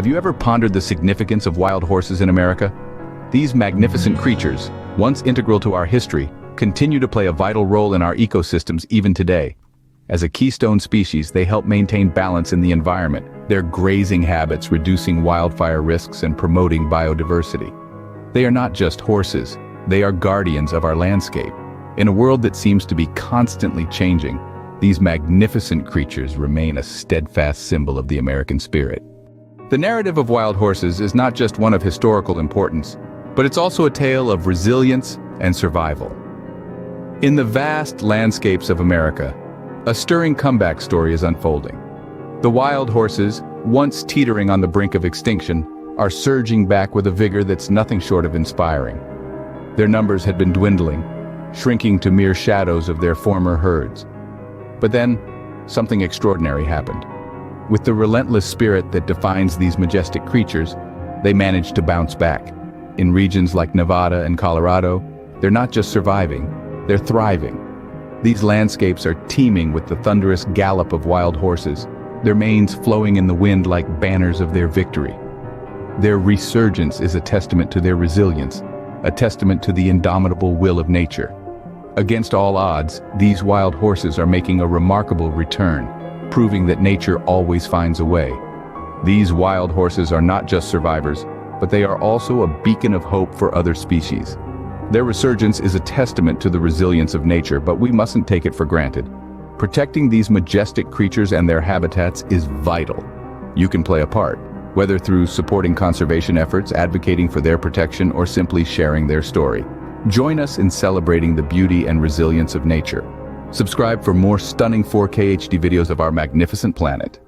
Have you ever pondered the significance of wild horses in America? These magnificent creatures, once integral to our history, continue to play a vital role in our ecosystems even today. As a keystone species, they help maintain balance in the environment, their grazing habits reducing wildfire risks and promoting biodiversity. They are not just horses, they are guardians of our landscape. In a world that seems to be constantly changing, these magnificent creatures remain a steadfast symbol of the American spirit. The narrative of wild horses is not just one of historical importance, but it's also a tale of resilience and survival. In the vast landscapes of America, a stirring comeback story is unfolding. The wild horses, once teetering on the brink of extinction, are surging back with a vigor that's nothing short of inspiring. Their numbers had been dwindling, shrinking to mere shadows of their former herds. But then, something extraordinary happened. With the relentless spirit that defines these majestic creatures, they managed to bounce back. In regions like Nevada and Colorado, they're not just surviving, they're thriving. These landscapes are teeming with the thunderous gallop of wild horses, their manes flowing in the wind like banners of their victory. Their resurgence is a testament to their resilience, a testament to the indomitable will of nature. Against all odds, these wild horses are making a remarkable return, proving that nature always finds a way. These wild horses are not just survivors, but they are also a beacon of hope for other species. Their resurgence is a testament to the resilience of nature, but we mustn't take it for granted. Protecting these majestic creatures and their habitats is vital. You can play a part, whether through supporting conservation efforts, advocating for their protection, or simply sharing their story. Join us in celebrating the beauty and resilience of nature. Subscribe for more stunning 4K HD videos of our magnificent planet.